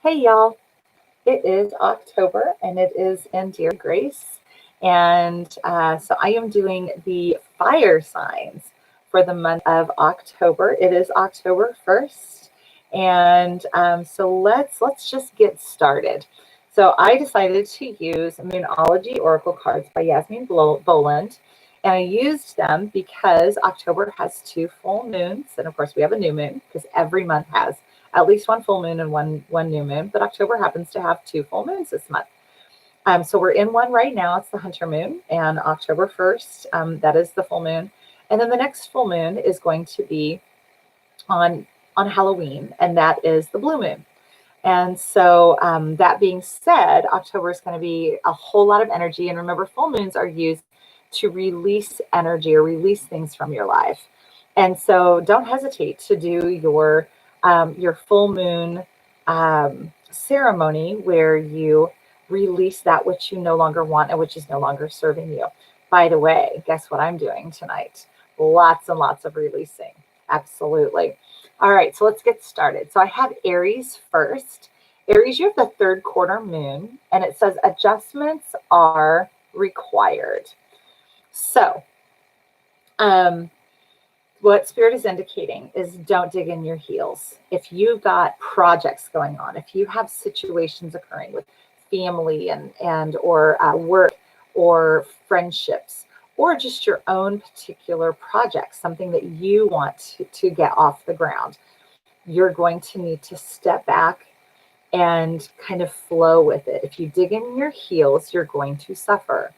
Hey y'all, it is October and it is in Dear Grace. And I am doing the fire signs for the month of October. It is October 1st. And so let's just get started. So I decided to use Moonology Oracle cards by Yasmin Boland. And I used them because October has two full moons. And of course, we have a new moon because every month has at least one full moon and one new moon. But October happens to have two full moons this month. So we're in one right now. It's the Hunter Moon, and October 1st, that is the full moon. And then the next full moon is going to be on Halloween, and that is the blue moon. And so that being said, October is going to be a whole lot of energy. And remember, full moons are used to release energy or release things from your life. And so don't hesitate to do your full moon ceremony where you release that which you no longer want and which is no longer serving you. By the way, guess what I'm doing tonight? Lots and lots of releasing. Absolutely. All right, so let's get started. So I have Aries first. Aries, you have the third quarter moon, and it says adjustments are required. So, what Spirit is indicating is don't dig in your heels. If you've got projects going on, if you have situations occurring with family or work or friendships, or just your own particular project, something that you want to get off the ground, you're going to need to step back and kind of flow with it. If you dig in your heels, you're going to suffer.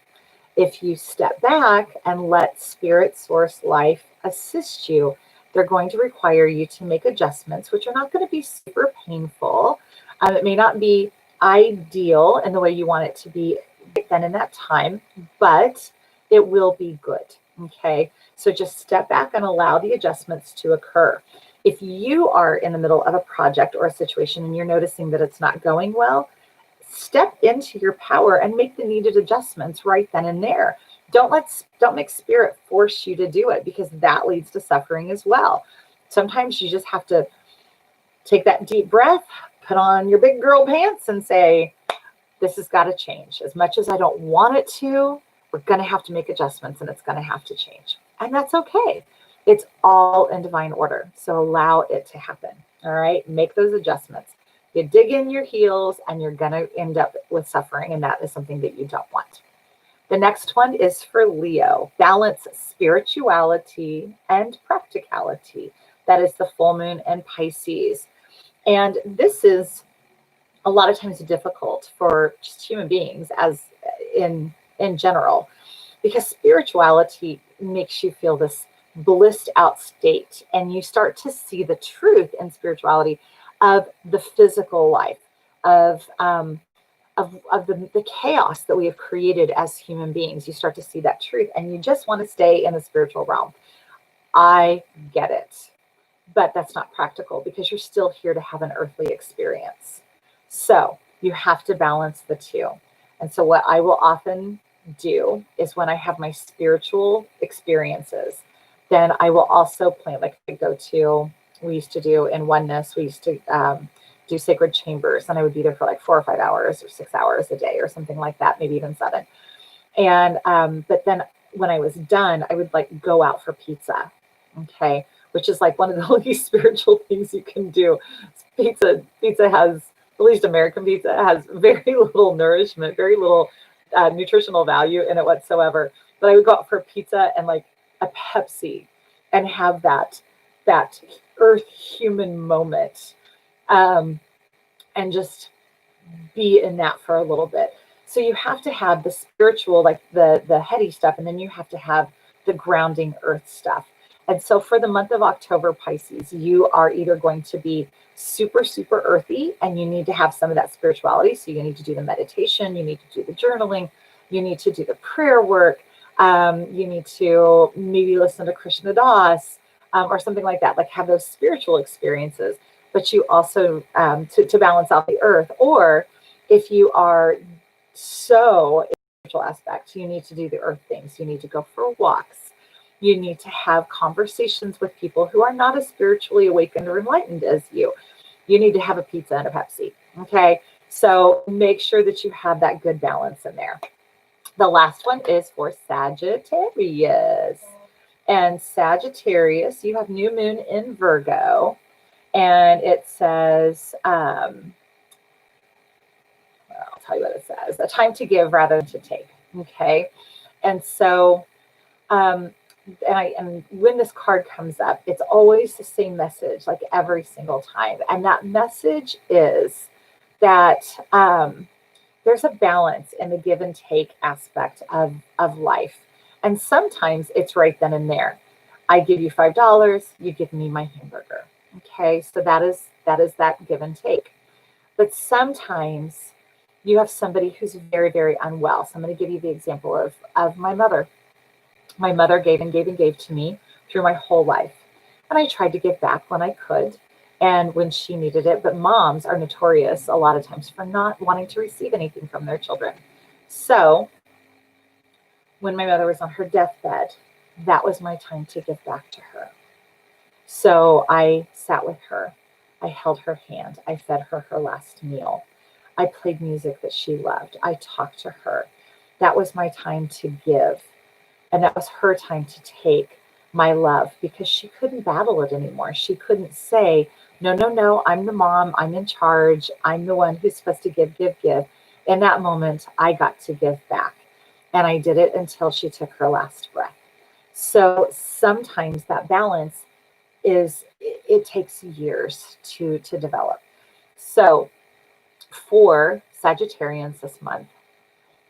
If you step back and let Spirit, Source, Life assist you, they're going to require you to make adjustments, which are not going to be super painful. It may not be ideal in the way you want it to be right then in that time, but it will be good. Okay, so just step back and allow the adjustments to occur. If you are in the middle of a project or a situation and you're noticing that it's not going well, step into your power and make the needed adjustments right then and there. Don't make Spirit force you to do it, because that leads to suffering as well. Sometimes you just have to take that deep breath, put on your big girl pants and say, this has got to change. As much as I don't want it to, we're going to have to make adjustments and it's going to have to change. And that's okay. It's all in divine order. So allow it to happen. All right. Make those adjustments. You dig in your heels and you're going to end up with suffering. And that is something that you don't want. The next one is for Leo. Balance spirituality and practicality. That is the full moon and Pisces. And this is a lot of times difficult for just human beings as in general, because spirituality makes you feel this blissed out state, and you start to see the truth in spirituality of the physical life, of the chaos that we have created as human beings. You start to see that truth, and you just want to stay in the spiritual realm. I get it, but that's not practical because you're still here to have an earthly experience. So you have to balance the two. And so what I will often do is when I have my spiritual experiences, then I will also plan, like we used to do in Oneness, we used to do sacred chambers, and I would be there for like 4 or 5 hours or 6 hours a day or something like that, maybe even 7. And but then when I was done, I would like go out for pizza, okay, which is like one of the least spiritual things you can do. Pizza has, at least American pizza, has very little nourishment, very little nutritional value in it whatsoever. But I would go out for pizza and like a Pepsi and have that earth human moment, and just be in that for a little bit. So you have to have the spiritual, like the heady stuff, and then you have to have the grounding earth stuff. And so for the month of October, Pisces, you are either going to be super, super earthy, and you need to have some of that spirituality. So you need to do the meditation, you need to do the journaling, you need to do the prayer work, you need to maybe listen to Krishna Das, or something like that, like have those spiritual experiences. But you also, to balance out the earth, or if you are so spiritual aspect, you need to do the earth things. You need to go for walks. You need to have conversations with people who are not as spiritually awakened or enlightened as you. You need to have a pizza and a Pepsi. Okay, so make sure that you have that good balance in there. The last one is for Sagittarius. And Sagittarius, you have new moon in Virgo, and it says, well, I'll tell you what it says, a time to give rather than to take. Okay, and so, um, and when this card comes up, it's always the same message, like every single time. And that message is that there's a balance in the give and take aspect of life. And sometimes it's right then and there. I give you $5, you give me my hamburger. Okay, so that is that give and take. But sometimes you have somebody who's very, very unwell. So I'm going to give you the example of my mother. My mother gave and gave and gave to me through my whole life. And I tried to give back when I could and when she needed it. But moms are notorious a lot of times for not wanting to receive anything from their children. So when my mother was on her deathbed, that was my time to give back to her. So I sat with her. I held her hand. I fed her her last meal. I played music that she loved. I talked to her. That was my time to give. And that was her time to take my love because she couldn't battle it anymore. She couldn't say, no, no, no, I'm the mom. I'm in charge. I'm the one who's supposed to give, give, give. In that moment, I got to give back. And I did it until she took her last breath. So sometimes that balance it takes years to develop. So for Sagittarians this month,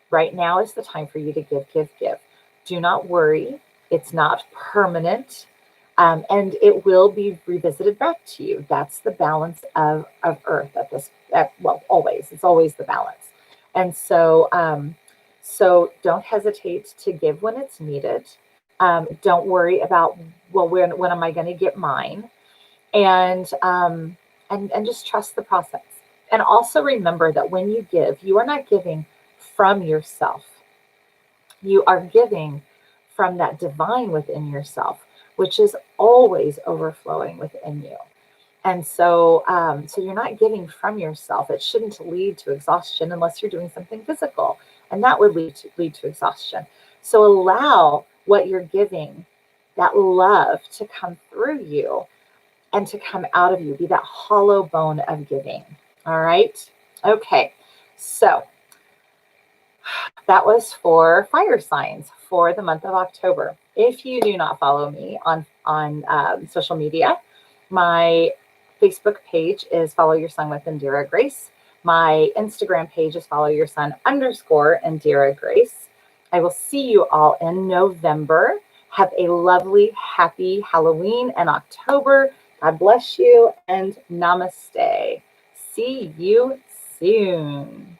right now is the time for you to give, give, give. Do not worry. It's not permanent. And it will be revisited back to you. That's the balance of Earth well, always. It's always the balance. And so don't hesitate to give when it's needed. Don't worry about, well, when am I going to get mine? And just trust the process. And also remember that when you give, you are not giving from yourself. You are giving from that divine within yourself, which is always overflowing within you. And so you're not giving from yourself. It shouldn't lead to exhaustion unless you're doing something physical, and that would lead to exhaustion. So allow what you're giving, that love, to come through you and to come out of you. Be that hollow bone of giving. All right. Okay. So that was for fire signs for the month of October. If you do not follow me on social media, my Facebook page is Follow Your Sun with Indira Grace. My Instagram page is Follow Your Sun _ Indira Grace. I will see you all in November. Have a lovely, happy Halloween and October. God bless you and namaste. See you soon.